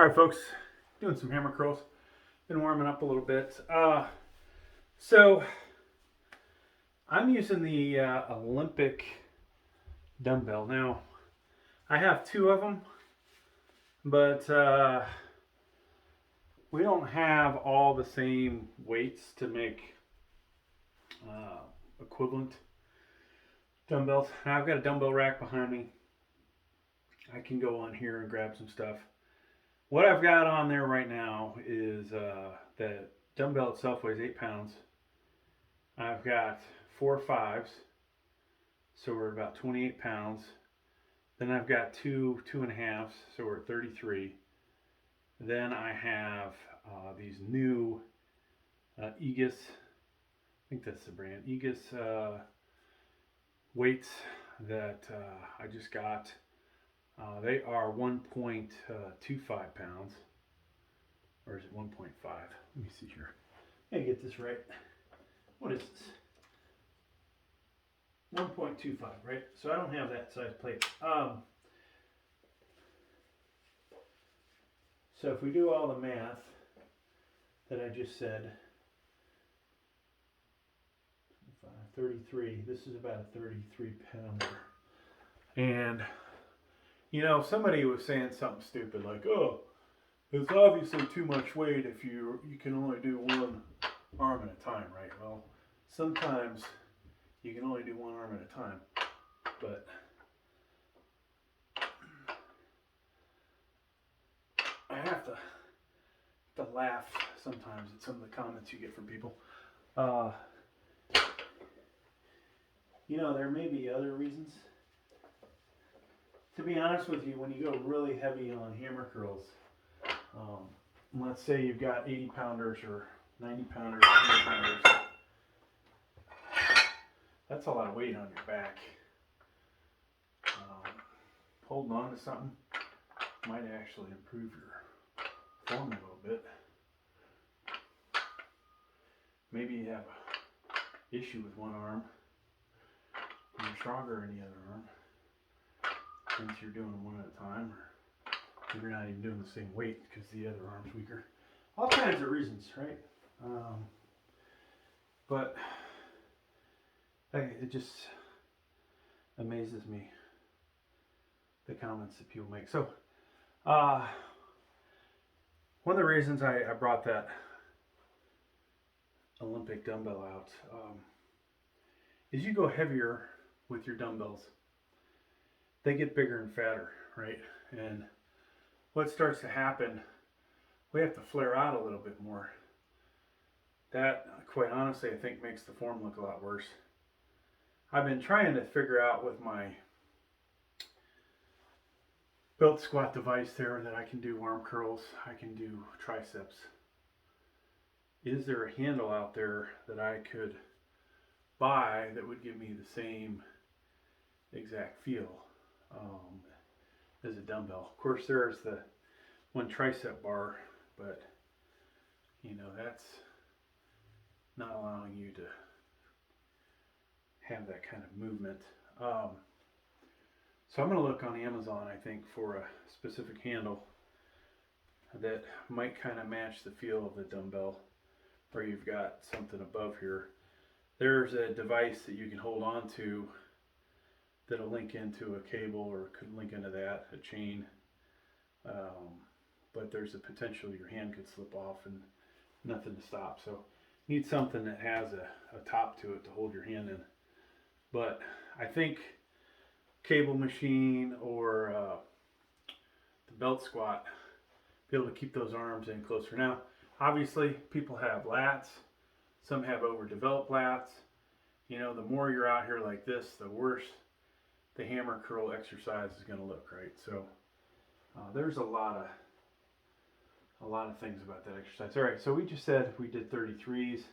All right, folks, doing some hammer curls. Been warming up a little bit. So I'm using the Olympic dumbbell. Now, I have two of them, but we don't have all the same weights to make uh, equivalent dumbbells. Now, I've got a dumbbell rack behind me. I can go on here and grab some stuff. What I've got on there right now is the dumbbell itself weighs 8 pounds. I've got four fives, so we're about 28 pounds. Then I've got two and a halves, so we're at 33. Then I have these new Aegis, I think that's the brand, Aegis weights that I just got. They are 1.25 pounds, or is it 1.5? Let me see here. Let me get this right. What is this? 1.25, right? So I don't have that size plate. So if we do all the math that I just said, 33, this is about a 33 pounder. And, you know, somebody was saying something stupid like, oh, it's obviously too much weight if you can only do one arm at a time, right? Well, sometimes you can only do one arm at a time, but I have to laugh sometimes at some of the comments you get from people. You know, there may be other reasons. To be honest with you, when you go really heavy on hammer curls, let's say you've got 80 pounders or 90 pounders, 100 pounders, that's a lot of weight on your back. Holding on to something might actually improve your form a little bit. Maybe you have an issue with one arm and you're stronger in the other arm since you're doing them one at a time, or you're not even doing the same weight because the other arm's weaker. All kinds of reasons, right? But it just amazes me, the comments that people make. So one of the reasons I brought that Olympic dumbbell out is you go heavier with your dumbbells, they get bigger and fatter, right? And what starts to happen, we have to flare out a little bit more. That, quite honestly, I think makes the form look a lot worse. I've been trying to figure out with my belt squat device there that I can do arm curls, I can do triceps. Is there a handle out there that I could buy that would give me the same exact feel as a dumbbell? Of course, there's the one tricep bar, but you know, that's not allowing you to have that kind of movement. So I'm going to look on Amazon, I think, for a specific handle that might kind of match the feel of the dumbbell, where you've got something above here. There's a device that you can hold on to that'll link into a cable, or could link into that, a chain. But there's a potential your hand could slip off and nothing to stop. So you need something that has a top to it to hold your hand in. But I think cable machine or the belt squat, be able to keep those arms in closer. Now, obviously, people have lats. Some have overdeveloped lats. You know, the more you're out here like this, the worse the hammer curl exercise is going to look, right? So there's a lot of things about that exercise. All right, so we just said we did 33s.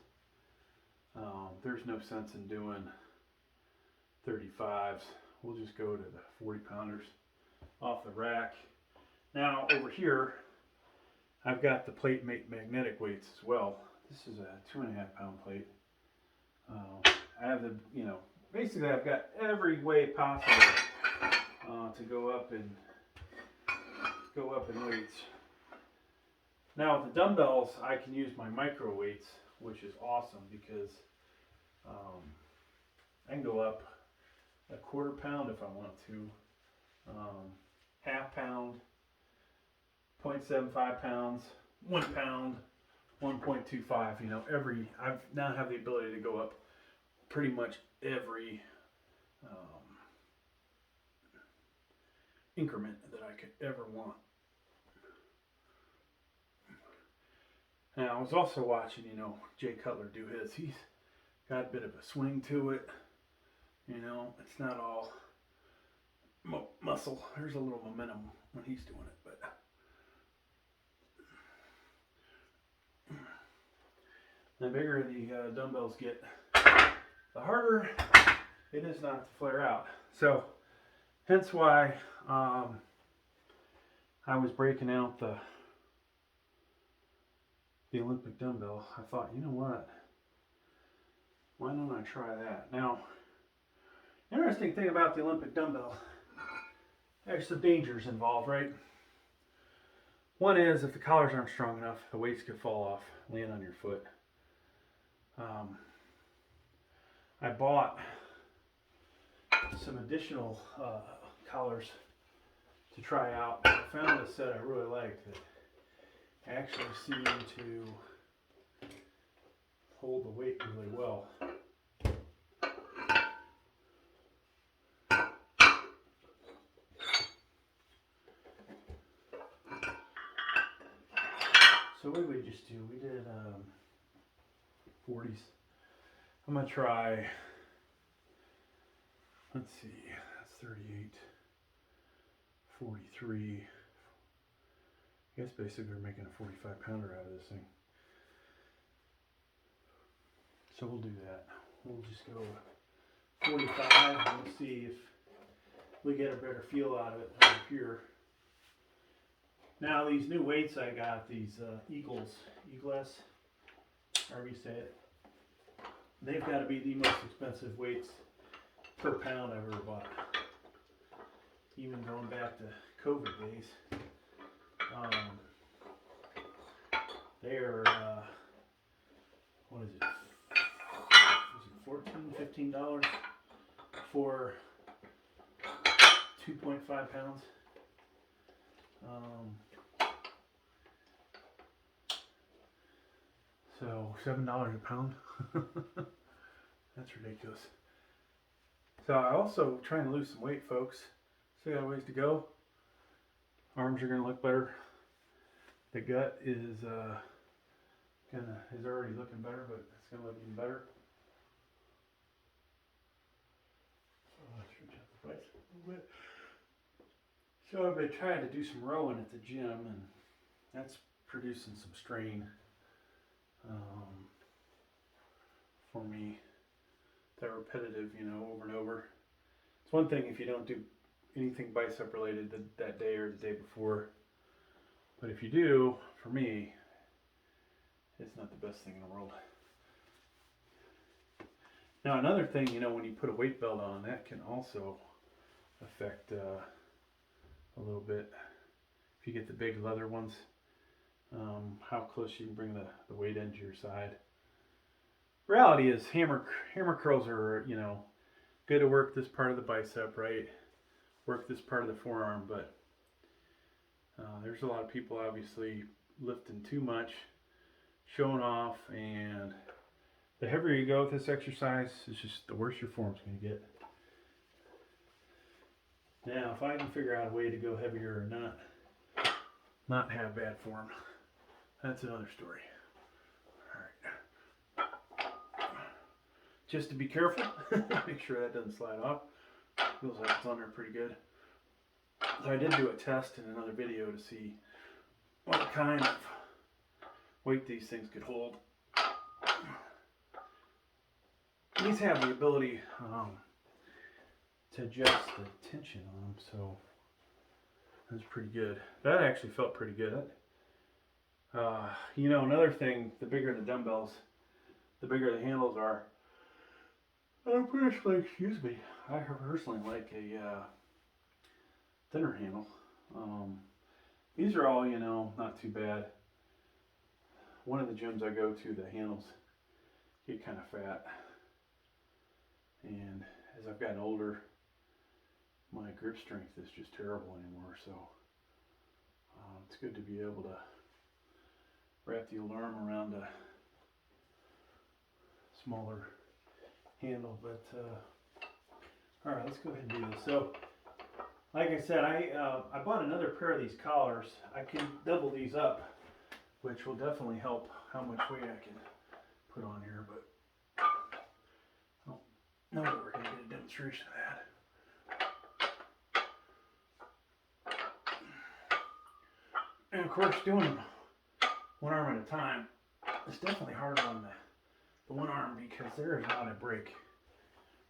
There's no sense in doing 35s. We'll just go to the 40 pounders off the rack. Now over here, I've got the plate magnetic weights as well. This is a 2.5 pound plate. I have the, you know, basically I've got every way possible to go up in weights. Now with the dumbbells, I can use my micro weights, which is awesome because I can go up a quarter pound if I want to, half pound, 0.75 pounds, 1 pound, 1.25. You know, I've now have the ability to go up pretty much every increment that I could ever want. Now I was also watching, you know, Jay Cutler do his. He's got a bit of a swing to it. You know, it's not all muscle. There's a little momentum when he's doing it, but the bigger the dumbbells get, the harder it is not to flare out. So, hence why I was breaking out the Olympic dumbbell. I thought, you know what? Why don't I try that? Now, interesting thing about the Olympic dumbbell, there's some dangers involved, right? One is if the collars aren't strong enough, the weights could fall off, land on your foot. I bought some additional collars to try out. I found a set I really liked that actually seemed to hold the weight really well. So what did we just do? We did 40s. I'm going to try, let's see, that's 38, 43. I guess basically we're making a 45 pounder out of this thing. So we'll do that. We'll just go 45 and we'll see if we get a better feel out of it over here. Now these new weights I got, these Eagles, however you say it, they've got to be the most expensive weights per pound I've ever bought. Even going back to COVID days. They are, what is it? Was it $14, $15 for 2.5 pounds? So $7 a pound. That's ridiculous. So I also trying to lose some weight, folks. Still got a ways to go. Arms are gonna look better. The gut is already looking better, but it's gonna look even better. So I've been trying to do some rowing at the gym, and that's producing some strain for me. That repetitive, you know, over and over. It's one thing if you don't do anything bicep related that day or the day before, but if you do, for me, it's not the best thing in the world. Now another thing, you know, when you put a weight belt on, that can also affect a little bit. If you get the big leather ones, how close you can bring the weight into your side. Reality is hammer curls are, you know, good to work this part of the bicep, right? Work this part of the forearm, but there's a lot of people obviously lifting too much, showing off, and the heavier you go with this exercise, it's just the worse your form's going to get. Now, if I can figure out a way to go heavier or not have bad form, that's another story. All right. Just to be careful, make sure that doesn't slide off. Feels like it's on there pretty good. So I did do a test in another video to see what kind of weight these things could hold. These have the ability to adjust the tension on them, so that's pretty good. That actually felt pretty good. You know, another thing, the bigger the dumbbells, the bigger the handles are. I personally like a thinner handle. These are all, you know, not too bad. one of the gyms I go to, the handles get kind of fat. And as I've gotten older, my grip strength is just terrible anymore. So it's good to be able to wrap the old arm around a smaller handle. But all right, let's go ahead and do this. So like I said, I bought another pair of these collars. I can double these up, which will definitely help how much weight I can put on here, but I don't know that we're going to get a demonstration of that. And of course, doing them one arm at a time is definitely hard on the one arm because there is not a break,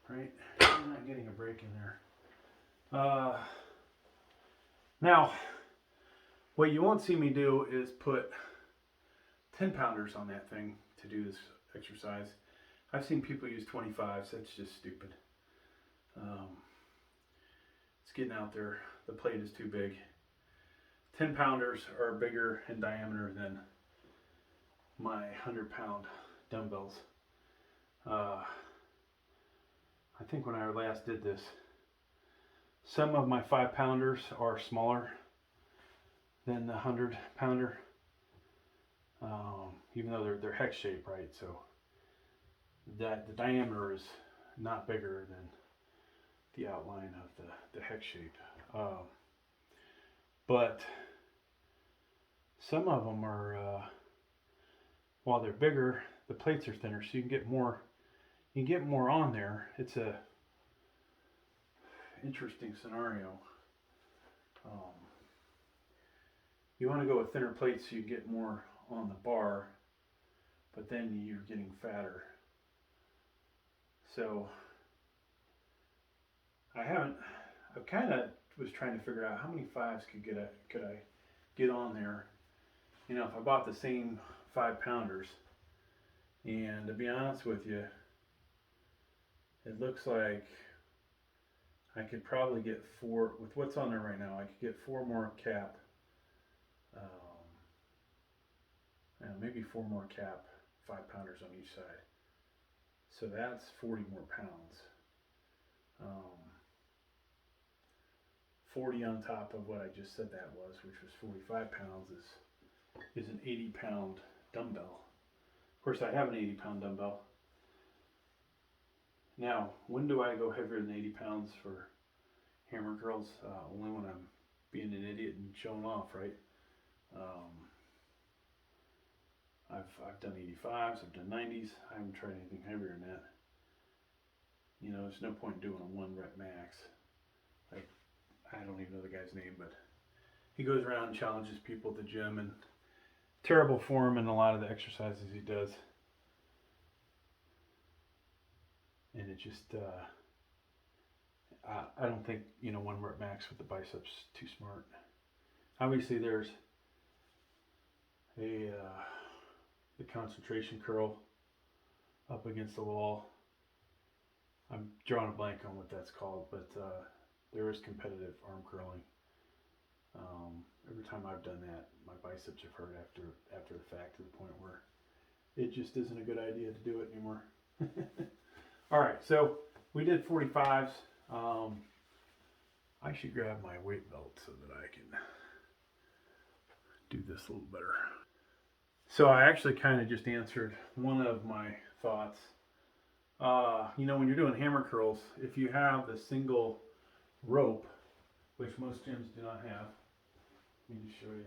right? You're not getting a break in there. Now, what you won't see me do is put 10 pounders on that thing to do this exercise. I've seen people use 25s. That's just stupid. It's getting out there. The plate is too big. 10 pounders are bigger in diameter than my 100-pound dumbbells. I think when I last did this, some of my 5-pounders are smaller than the 100-pounder, even though they're hex shape, right? So that the diameter is not bigger than the outline of the hex shape. But some of them are, while they're bigger, the plates are thinner, so you can get more. You can get more on there. It's a interesting scenario. You want to go with thinner plates so you get more on the bar, but then you're getting fatter. So I kind of was trying to figure out how many 5s could I get on there. You know, if I bought the same 5-pounders, and to be honest with you, it looks like I could probably get 4, with what's on there right now, I could get 4 more cap, maybe 4 more cap 5-pounders on each side. So that's 40 more pounds. 40 on top of what I just said that was, which was 45 pounds, is an 80-pound dumbbell. Of course, I have an 80-pound dumbbell. Now, when do I go heavier than 80 pounds for hammer curls? Only when I'm being an idiot and showing off, right? I've done 85s, I've done 90s. I haven't tried anything heavier than that. You know, there's no point doing a 1 rep max. I don't even know the guy's name, but he goes around and challenges people at the gym, and terrible form in a lot of the exercises he does. And it just, I don't think, 1 rep max with the biceps too smart. Obviously, there's the concentration curl up against the wall. I'm drawing a blank on what that's called, but there is competitive arm curling. Every time I've done that, my biceps have hurt after the fact, to the point where it just isn't a good idea to do it anymore. All right, so we did 45s. I should grab my weight belt so that I can do this a little better. So I actually kind of just answered one of my thoughts. When you're doing hammer curls, if you have the single rope, which most gyms do not have, let me just show you.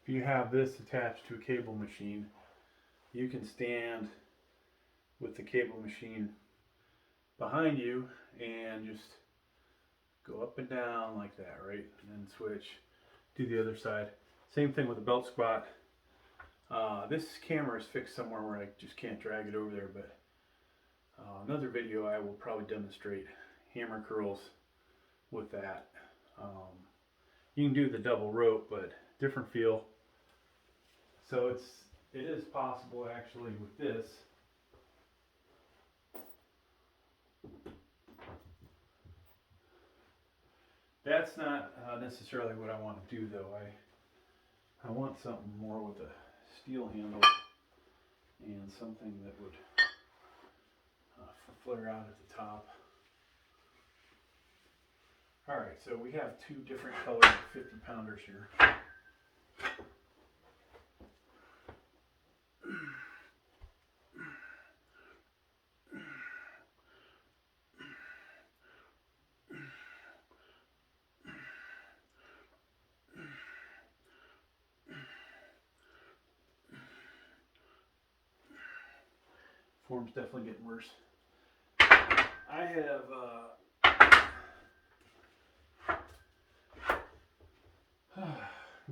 If you have this attached to a cable machine, you can stand with the cable machine behind you and just go up and down like that, right? And then switch, do the other side. Same thing with the belt squat. This camera is fixed somewhere where I just can't drag it over there, but another video I will probably demonstrate hammer curls with that. You can do the double rope, but different feel. So it is possible actually with this that's not necessarily what I want to do though. I want something more with a steel handle and something that would flare out at the top. Alright, so we have two different colored 50-pounders here. Form's definitely getting worse. I have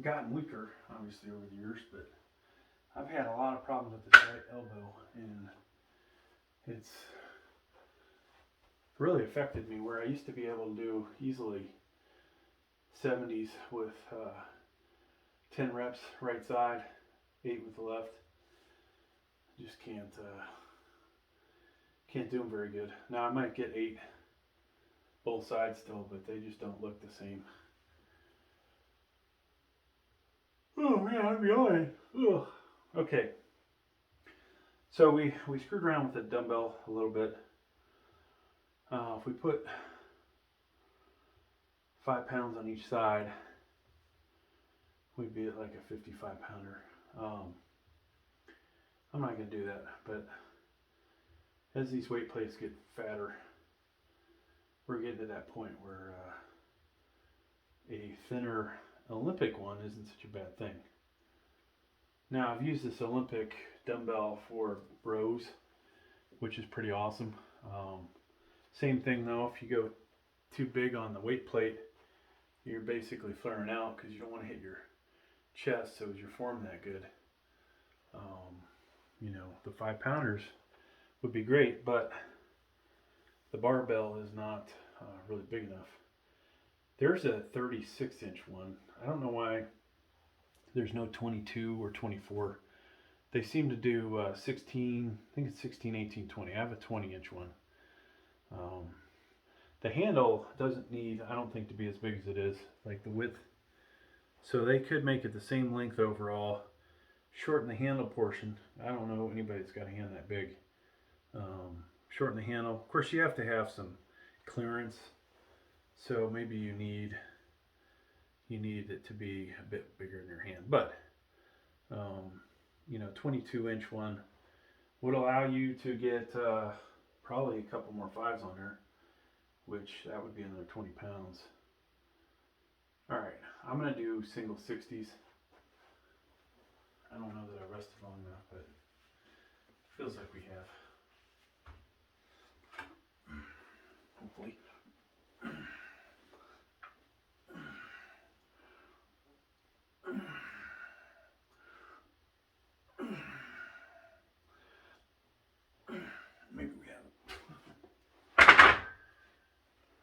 gotten weaker, obviously, over the years, but I've had a lot of problems with this right elbow, and it's really affected me, where I used to be able to do easily 70s with 10 reps right side, 8 with the left. Just can't do them very good. Now I might get 8 both sides still, but they just don't look the same. Oh man, I'm yawning. Ugh. Okay. So we screwed around with the dumbbell a little bit. If we put 5 pounds on each side, we'd be at like a 55-pounder. I'm not going to do that, but as these weight plates get fatter, we're getting to that point where a thinner Olympic one isn't such a bad thing. Now, I've used this Olympic dumbbell for rows, which is pretty awesome. Same thing though, if you go too big on the weight plate, you're basically flaring out because you don't want to hit your chest. So is your form that good? You know, the 5-pounders would be great, but the barbell is not really big enough. There's a 36-inch one. I don't know why there's no 22 or 24. They seem to do 16, I think it's 16, 18, 20. I have a 20-inch one. The handle doesn't need, I don't think, to be as big as it is, like the width. So they could make it the same length overall, shorten the handle portion. I don't know anybody that's got a hand that big. Shorten the handle. Of course, you have to have some clearance. So maybe you need it to be a bit bigger in your hand. But, you know, 22-inch one would allow you to get probably a couple more 5s on there, which that would be another 20 pounds. All right, I'm going to do single 60s. I don't know that I rested long enough, but it feels like we have. Hopefully. Maybe we haven't.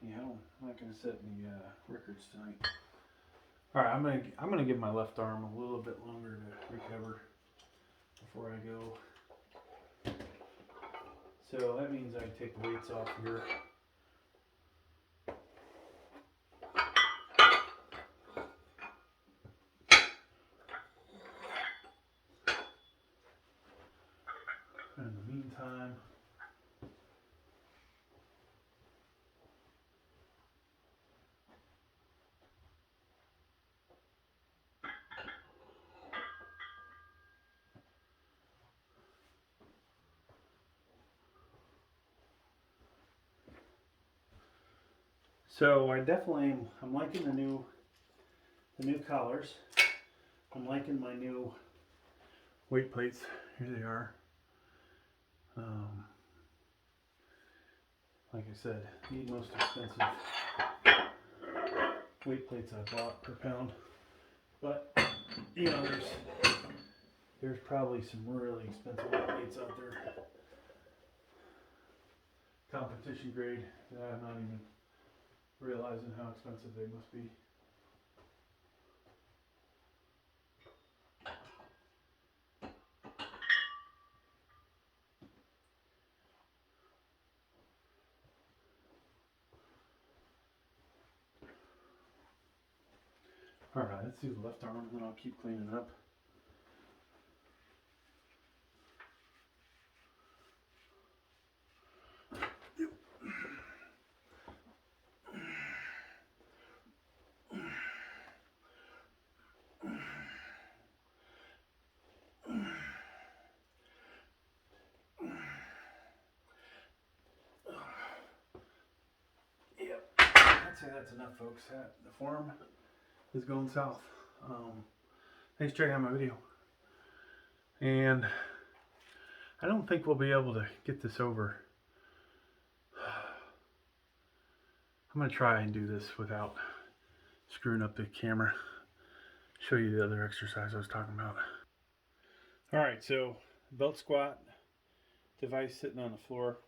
Yeah, I'm not going to set any records tonight. All right, I'm gonna give my left arm a little bit longer to recover before I go. So that means I take the weights off here. In the meantime, so I'm liking the new collars. I'm liking my new weight plates. Here they are. Like I said, the most expensive weight plates I bought per pound. But you know, there's probably some really expensive weight plates out there, competition grade, that I'm not even realizing how expensive they must be. Alright, let's do the left arm and then I'll keep cleaning it up. I'd say that's enough, folks. The form is going south. Thanks for checking out my video. And I don't think we'll be able to get this over. I'm going to try and do this without screwing up the camera. Show you the other exercise I was talking about. Alright, so belt squat, device sitting on the floor.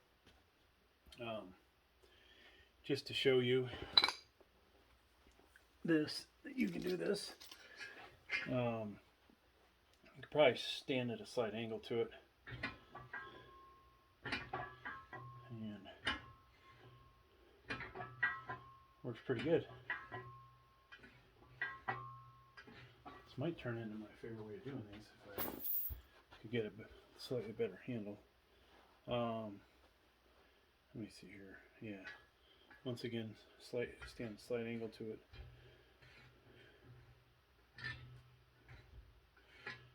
Just to show you this, that you can do this. You could probably stand at a slight angle to it. And works pretty good. This might turn into my favorite way of doing these if I could get a slightly better handle. Let me see here. Yeah. Once again, stand slight angle to it.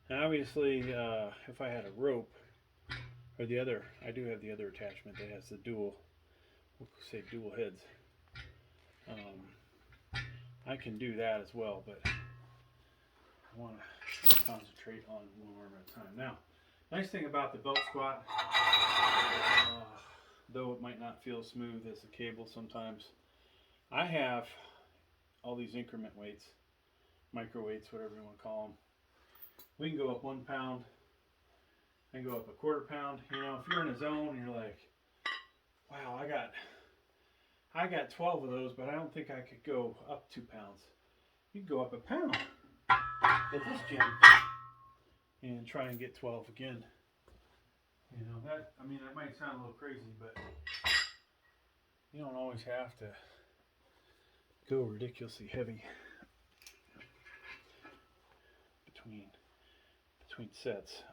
Now obviously, if I had a rope, or I do have the other attachment that has the dual, we'll say dual heads. I can do that as well, but I want to concentrate on one arm at a time. Now, nice thing about the belt squat, though it might not feel smooth as a cable sometimes, I have all these increment weights, micro weights, whatever you want to call them. We can go up 1 pound, and go up a 1/4 pound. You know, if you're in a zone and you're like, wow, I got 12 of those, but I don't think I could go up 2 pounds. You can go up 1 pound at this gym and try and get 12 again. You know, that might sound a little crazy, but you don't always have to go ridiculously heavy between sets.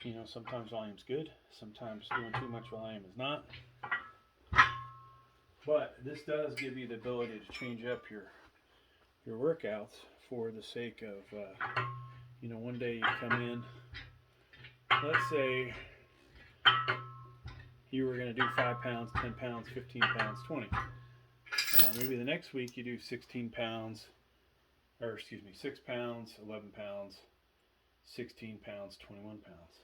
You know, sometimes volume's good, sometimes doing too much volume is not. But this does give you the ability to change up your workouts for the sake of, you know, one day you come in, let's say you were going to do 5 pounds, 10 pounds, 15 pounds, 20. Maybe the next week you do 16 pounds, or excuse me, 6 pounds, 11 pounds, 16 pounds, 21 pounds.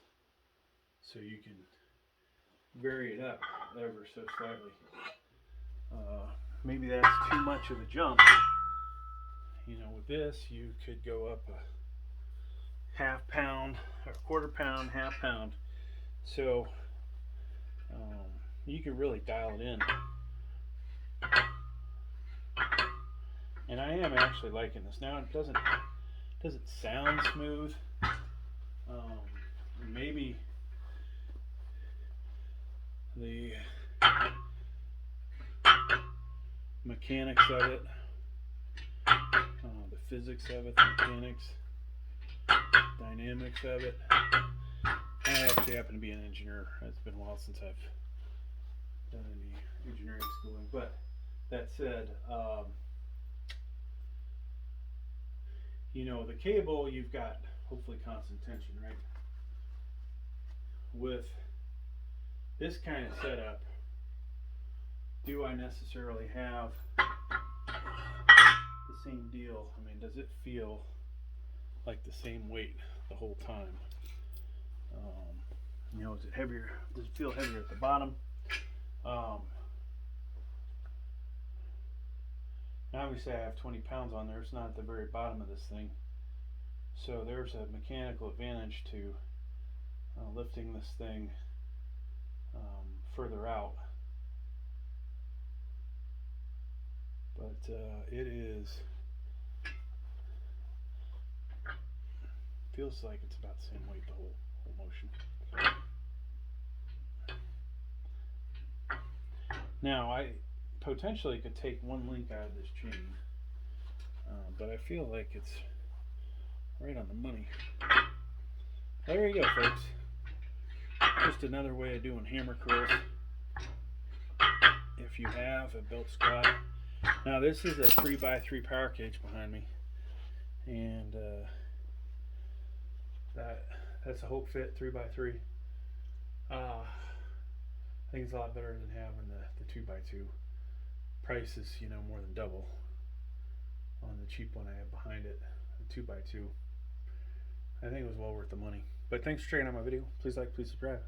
So you can vary it up ever so slightly. Maybe that's too much of a jump. You know, with this, you could go up a 1/2 pound, or 1/4 pound, 1/2 pound. So you can really dial it in. And I am actually liking this. Now it doesn't sound smooth. Maybe the mechanics of it, the physics of it, the mechanics, dynamics of it. I actually happen to be an engineer. It's been a while since I've done any engineering schooling, but that said, you know, the cable, you've got hopefully constant tension, right? With this kind of setup, do I necessarily have the same deal? I mean, does it feel like the same weight the whole time? You know, is it heavier? Does it feel heavier at the bottom? Obviously I have 20 pounds on there. It's not at the very bottom of this thing. So there's a mechanical advantage to lifting this thing further out. But it feels like it's about the same weight the whole motion. Now potentially could take one link out of this chain, but I feel like it's right on the money. There you go, folks. Just another way of doing hammer curls. If you have a belt squat. Now this is a 3x3 power cage behind me, and that's a Hope Fit 3x3. I think it's a lot better than having the 2x2. Price is, you know, more than double on the cheap one I have behind it, the 2x2. I think it was well worth the money. But thanks for checking out my video. Please like, please subscribe.